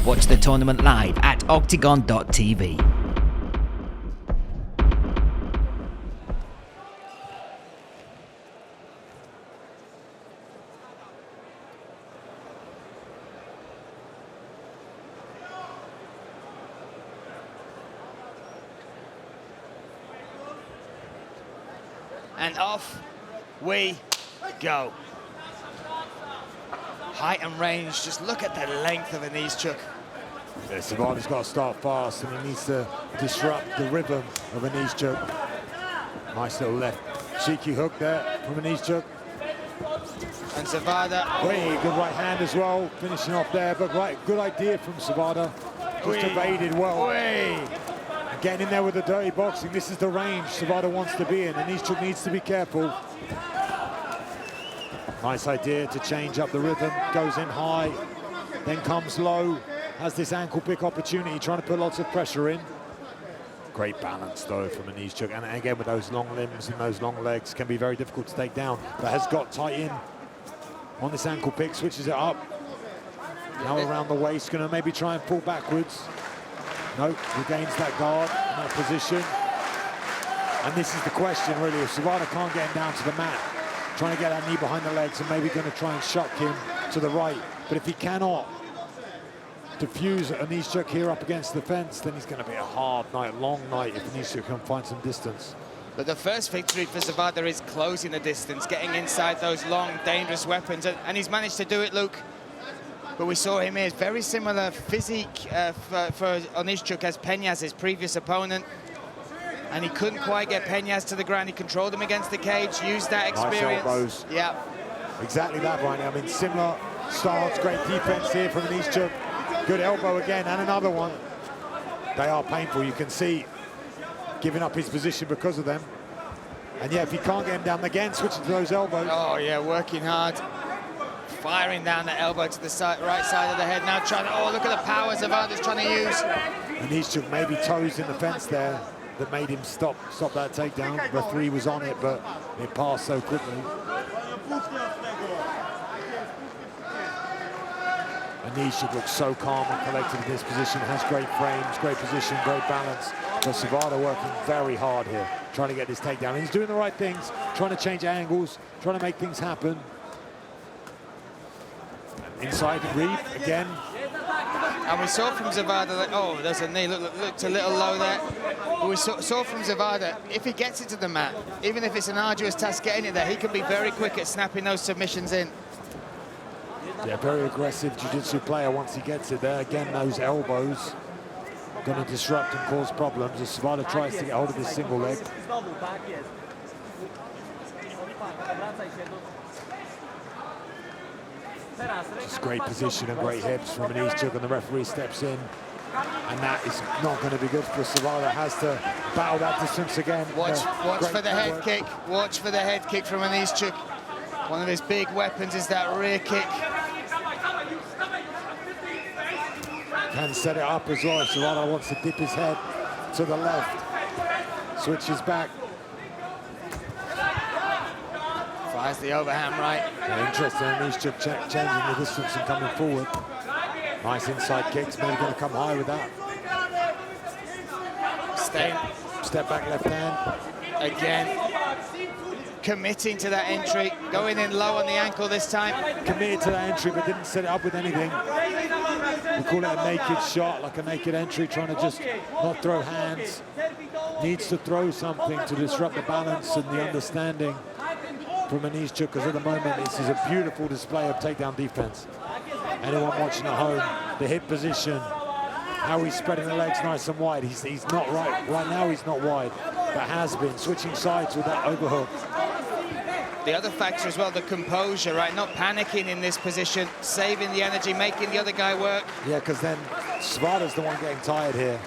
Watch the tournament live at OKTAGON.tv. And off we go. Height and range, just look at the length of Oniszczuk. Yeah, Zawada's got to start fast and he needs to disrupt the rhythm of Oniszczuk. Nice little left cheeky hook there from Oniszczuk. And Zawada. Good right hand as well, finishing off there, but good idea from Zawada. Just evaded well. Getting in there with the dirty boxing. This is the range Zawada wants to be in. Oniszczuk needs to be careful. Nice idea to change up the rhythm. Goes in high, then comes low. Has this ankle pick opportunity, trying to put lots of pressure in. Great balance though from Oniszczuk. And again with those long limbs and those long legs, can be very difficult to take down. But has got tight in on this ankle pick, switches it up. Now around the waist, gonna maybe try and pull backwards. Nope, regains that guard in that position. And this is the question really, if Zawada can't get him down to the mat, trying to get that knee behind the legs and maybe gonna try and shock him to the right. But if he cannot diffuse Oniszczuk here up against the fence, then he's gonna be a hard night, long night if Oniszczuk can find some distance. But the first victory for Zawada is closing the distance, getting inside those long, dangerous weapons, and he's managed to do it, Luke. But we saw him here, very similar physique for Oniszczuk as Peñas, his previous opponent. And he couldn't quite get Peñas to the ground. He controlled him against the cage, used that experience. Nice elbows. Yeah. Exactly that, right now. I mean, similar stance, great defense here from Oniszczuk. Good elbow again, and another one. They are painful, you can see, giving up his position because of them. And yeah, if he can't get him down again, switching to those elbows. Oh yeah, working hard. Firing down the elbow to the side, right side of the head. Now trying to, oh, look at the power Zawada's trying to use. Oniszczuk maybe toes in the fence there that made him stop that takedown. Referee was on it, but it passed so quickly. Oniszczuk looks so calm and collected in this position, has great frames, great position, great balance. But Zawada working very hard here, trying to get this takedown. And he's doing the right things, trying to change angles, trying to make things happen. Inside the reef again. And we saw from Zawada, like, oh, there's a knee, looked a little low there. But we saw from Zawada, if he gets it to the mat, even if it's an arduous task getting it there, he can be very quick at snapping those submissions in. Yeah, very aggressive jiu-jitsu player once he gets it there. Again, those elbows going to disrupt and cause problems as Zawada tries to get hold of this single leg. Just great position and great hips from Oniszczuk, and the referee steps in. And that is not going to be good for Zawada. Has to battle that distance again. Watch for the head kick. Watch for the head kick from Oniszczuk. One of his big weapons is that rear kick. Can set it up as well. Zawada wants to dip his head to the left. Switches back. Fires the overhand right. Yeah, interesting, Oniszczuk changing the distance and coming forward. Nice inside kicks, maybe going to come high with that. Step back left hand. Again. Committing to that entry, going in low on the ankle this time. Committed to that entry, but didn't set it up with anything. We call it a naked shot, like a naked entry, trying to just not throw hands. Needs to throw something to disrupt the balance and the understanding from Oniszczuk, because at the moment this is a beautiful display of takedown defense. Anyone watching at home, the hip position, how he's spreading the legs nice and wide. He's not right. Right now he's not wide, but has been switching sides with that overhook. The other factor as well, the composure, right? Not panicking in this position, saving the energy, making the other guy work. Yeah, because then Zawada's the one getting tired here.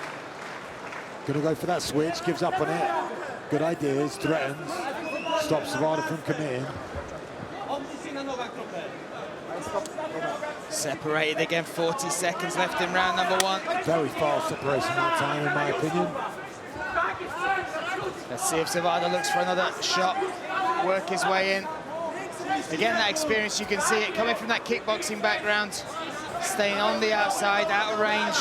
Gonna go for that switch, gives up on it. Good ideas, threatens, stops Zawada from committing. Separated again, 40 seconds left in round number one. Very fast separation that time, in my opinion. Let's see if Zawada looks for another shot, work his way in. Again, that experience, you can see it coming from that kickboxing background. staying on the outside, out of range.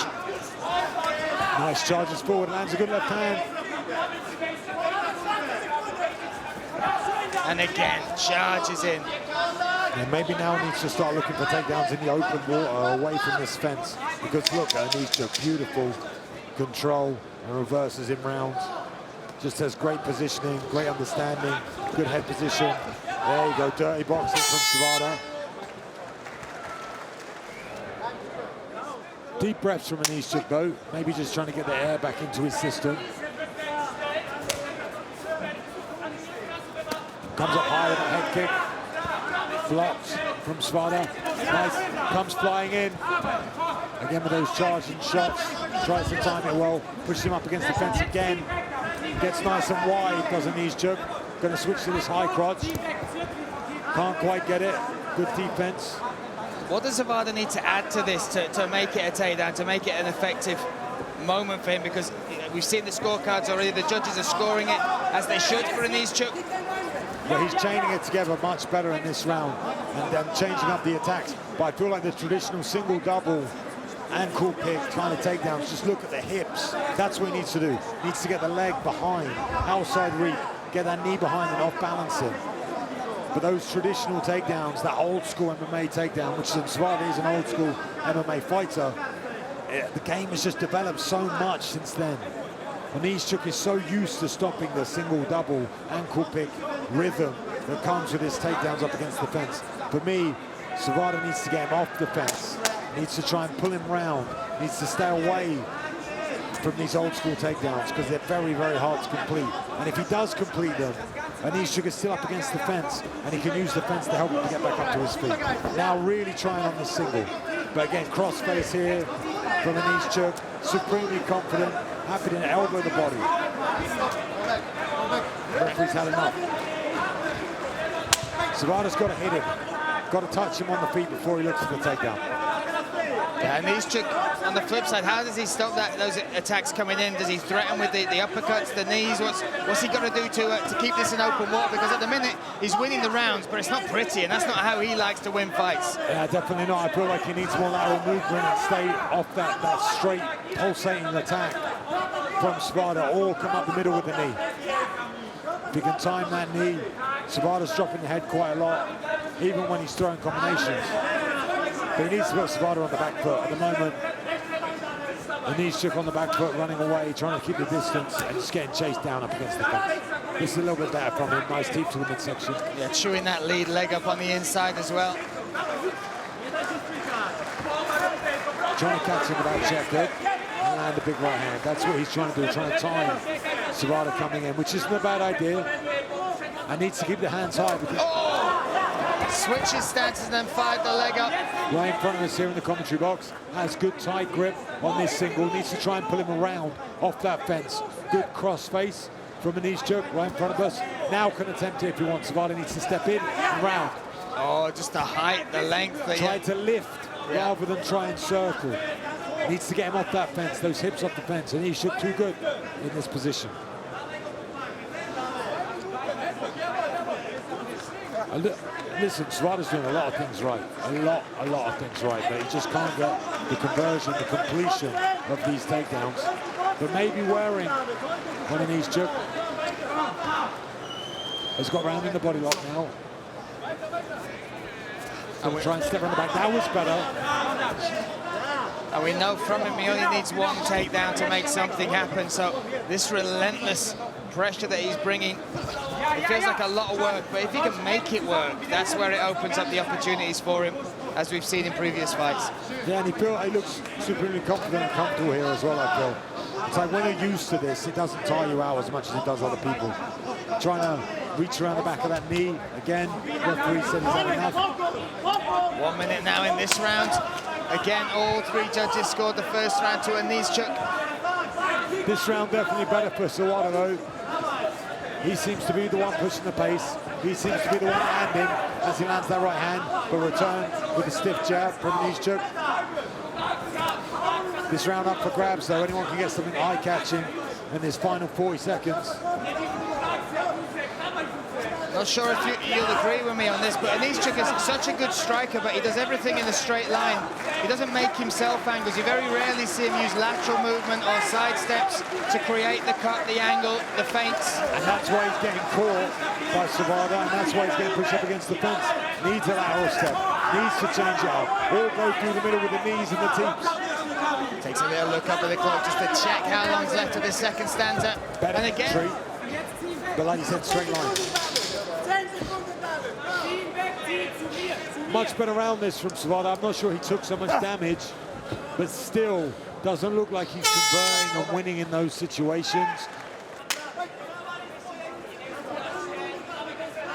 Nice charges forward, lands a good left hand. And again, charges in. And maybe now needs to start looking for takedowns in the open water away from this fence. Because look, Oniszczuk, beautiful control and reverses in rounds. Just has great positioning, great understanding, good head position. There you go, dirty boxing from Zawada. Deep breaths from Oniszczuk though, maybe just trying to get the air back into his system. Comes up high with a head kick. Blocks from Zawada. Nice, comes flying in. Again with those charging shots. Tries to time it well, pushes him up against the fence again. Gets nice and wide, does Oniszczuk. Going to switch to this high crotch. Can't quite get it. Good defense. What does Zawada need to add to this to make it a takedown, to make it an effective moment for him? Because we've seen the scorecards already. The judges are scoring it as they should for Oniszczuk. Well, he's chaining it together much better in this round and then changing up the attacks. But I feel like the traditional single double ankle pick kind of takedowns, just look at the hips. That's what he needs to do. He needs to get the leg behind, outside reach, get that knee behind and off balancing. But those traditional takedowns, that old school MMA takedown, which Zawada is an old school MMA fighter, the game has just developed so much since then. Oniszczuk is so used to stopping the single double ankle pick rhythm that comes with his takedowns up against the fence. For me, Zawada needs to get him off the fence, needs to try and pull him round, needs to stay away from these old school takedowns because they're very, very hard to complete. And if he does complete them, Oniszczuk is still up against the fence and he can use the fence to help him to get back up to his feet. Now really trying on the single. But again, cross face here from Oniszczuk, supremely confident, happy to elbow the body. The referee's had enough. Zawada's got to hit him. Got to touch him on the feet before he looks for the takedown. Yeah, Oniszczuk, on the flip side, how does he stop those attacks coming in? Does he threaten with the uppercuts, the knees? What's he got to do to keep this in open water? Because at the minute, he's winning the rounds, but it's not pretty, and that's not how he likes to win fights. Yeah, definitely not. I feel like he needs more lateral movement and stay off that straight, pulsating attack from Zawada, or come up the middle with the knee. If he can time that knee, Zawada's dropping the head quite a lot, even when he's throwing combinations. But he needs to put Zawada on the back foot. At the moment, Oniszczuk on the back foot, running away, trying to keep the distance, and just getting chased down up against the fence. This is a little bit better from him. Nice deep to the midsection. Yeah, chewing that lead leg up on the inside as well. Trying to catch him without check hook and land a big right hand. That's what he's trying to do, trying to time Zawada coming in, which isn't a bad idea. And needs to keep the hands high because... Switches stances and then fired the leg up. Right in front of us here in the commentary box. Has good tight grip on this single. Needs to try and pull him around off that fence. Good cross face from Oniszczuk right in front of us. Now can attempt it if he wants. Zawada needs to step in and round. Oh, just the height, the length. Try to lift rather than try and circle. Needs to get him off that fence, those hips off the fence. Oniszczuk too good in this position. Listen, Zawada's doing a lot of things right. A lot of things right, but he just can't get the conversion, the completion of these takedowns. But maybe wearing on Oniszczuk. Has got round in the body lock now. And try and step on the back. That was better. And we know from him he only needs one takedown to make something happen. So this relentless pressure that he's bringing, it feels like a lot of work, but if he can make it work, that's where it opens up the opportunities for him, as we've seen in previous fights. Yeah, and he looks supremely confident and comfortable here as well, I feel. It's like when you're used to this, it doesn't tire you out as much as it does other people. Trying to reach around the back of that knee. Again, referee said he's had enough. 1 minute now in this round. Again, all three judges scored the first round to Oniszczuk. This round definitely better for Zawada though. He seems to be the one pushing the pace. He seems to be the one landing as he lands that right hand, but return with a stiff jab from Oniszczuk. This round up for grabs though. Anyone can get something eye-catching in this final 40 seconds. Not sure if you'll agree with me on this, but Oniszczuk is such a good striker, but he does everything in a straight line. He doesn't make himself angles. You very rarely see him use lateral movement or side steps to create the cut, the angle, the feints. And that's why he's getting caught by Zawada, and that's why he's getting pushed up against the fence. Needs a lateral step, needs to change it up, or go through the middle with the knees and the teeps. Takes a little look up at the clock just to check how long's left of this second stanza. Better and again, entry, but like you said, straight line. Much better round this from Zawada. I'm not sure he took so much damage, but still doesn't look like he's converting and winning in those situations.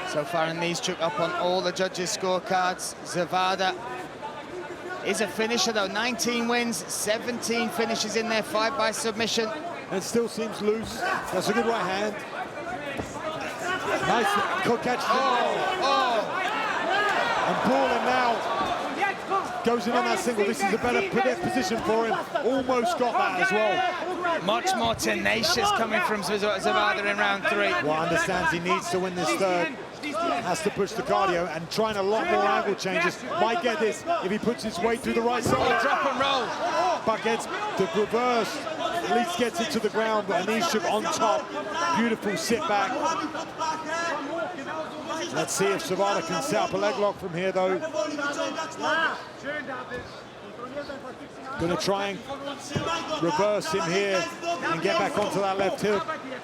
So far, Oniszczuk up on all the judges' scorecards. Zawada is a finisher, though. 19 wins, 17 finishes in there, 5 by submission. And still seems loose. That's a good right hand. Nice catch. And Brawler now goes in on that single. This is a better position for him. Almost got that as well. Much more tenacious coming from Zawada in round 3. Well, understands he needs to win this third. Has to push the cardio and trying a lot more angle changes. Might get this if he puts his weight through the right side. Drop and roll. But gets the reverse. At least gets it to the ground, but Oniszczuk on top. Beautiful sit back. Let's see if Zawada can set up a leg lock from here, though. Going to try and reverse him here and get back onto that left hip.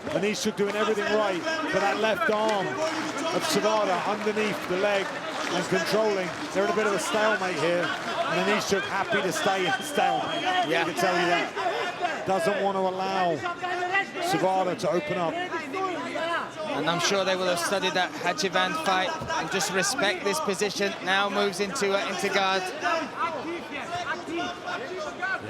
Oniszczuk doing everything right, but that left arm of Zawada underneath the leg and controlling. They're in a bit of a stalemate here, and Oniszczuk happy to stay in stalemate. Yeah, I can tell you that. Doesn't want to allow Zawada to open up. And I'm sure they will have studied that Hajivan fight and just respect this position. Now moves into guard.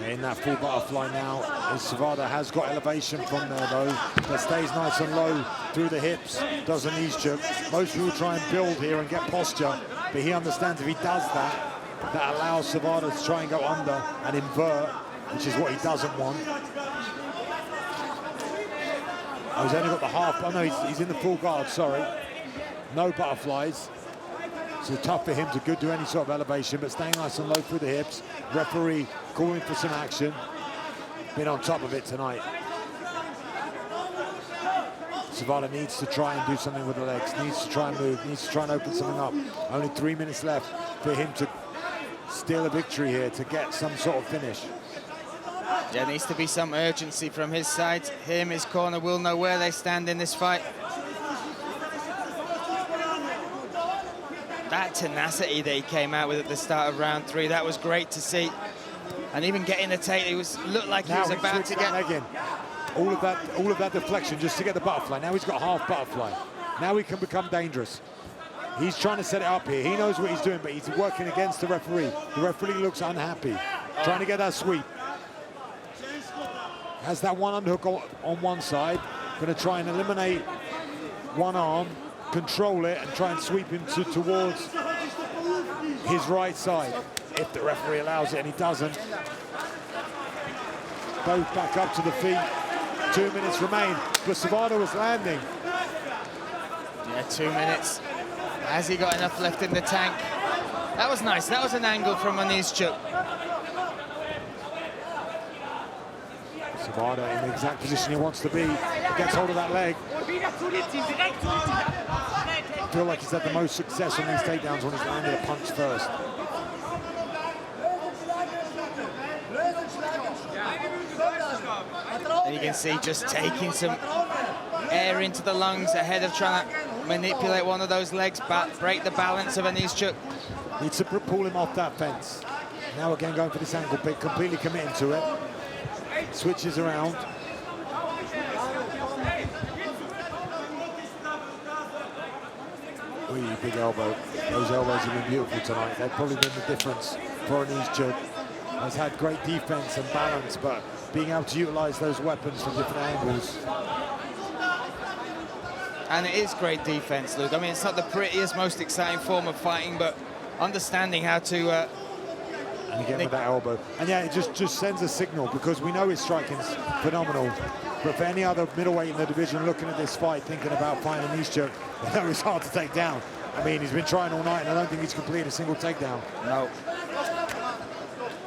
Yeah, in that full butterfly now, Zawada has got elevation from there though, but stays nice and low through the hips, does Oniszczuk. Most people try and build here and get posture, but he understands if he does that, that allows Zawada to try and go under and invert, which is what he doesn't want. Oh, he's only got the half, oh no, he's in the full guard, sorry. No butterflies. So tough for him to do any sort of elevation, but staying nice and low through the hips. Referee calling for some action. Been on top of it tonight. Zawada needs to try and do something with the legs, needs to try and move, needs to try and open something up. Only 3 minutes left for him to steal a victory here, to get some sort of finish. Yeah, needs to be some urgency from his side. Him, his corner will know where they stand in this fight. That tenacity that he came out with at the start of round 3, that was great to see. And even getting the take, looked like he was about to get... Again. All of that deflection just to get the butterfly. Now he's got half butterfly. Now he can become dangerous. He's trying to set it up here. He knows what he's doing, but he's working against the referee. The referee looks unhappy, trying to get that sweep. Has that one underhook on one side. Going to try and eliminate one arm, control it, and try and sweep him towards his right side. If the referee allows it, and he doesn't. Both back up to the feet. 2 minutes remain, but Zawada was landing. Yeah, 2 minutes. Has he got enough left in the tank? That was nice. That was an angle from Oniszczuk. Zawada in the exact position he wants to be. Gets hold of that leg. I feel like he's had the most success on these takedowns when he's landed a punch first. And you can see just taking some air into the lungs ahead of trying to manipulate one of those legs, break the balance of Oniszczuk. Needs to pull him off that fence. Now again going for this ankle pick, completely committing to it. Switches around. Really big elbow. Those elbows have been beautiful tonight. They've probably been the difference for Oniszczuk. Has had great defense and balance, but being able to utilize those weapons from different angles. And it is great defense, Luke. I mean, it's not the prettiest, most exciting form of fighting, but understanding how to again with that elbow. And yeah, it just sends a signal, because we know his striking's phenomenal. But for any other middleweight in the division looking at this fight, thinking about fighting Oniszczuk, they know it's hard to take down. I mean, he's been trying all night, and I don't think he's completed a single takedown. No.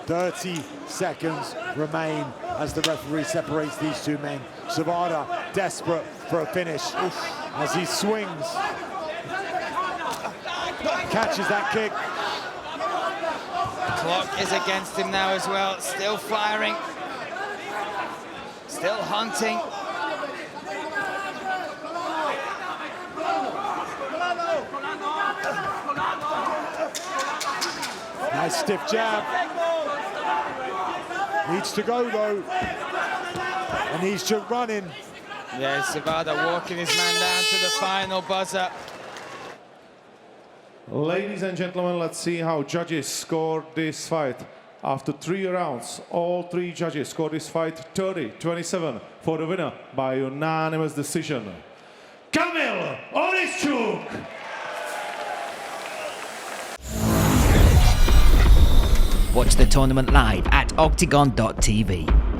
30 seconds remain as the referee separates these two men. Zawada desperate for a finish as he swings. Catches that kick. Clock is against him now as well. Still firing. Still hunting. Nice stiff jab. Needs to go though. Oniszczuk running. Yeah, Zawada walking his man down to the final buzzer. Ladies and gentlemen, let's see how judges scored this fight. After 3 rounds, all 3 judges scored this fight 30-27 for the winner by unanimous decision. KAMIL Oniszczuk! Watch the tournament live at OKTAGON.tv.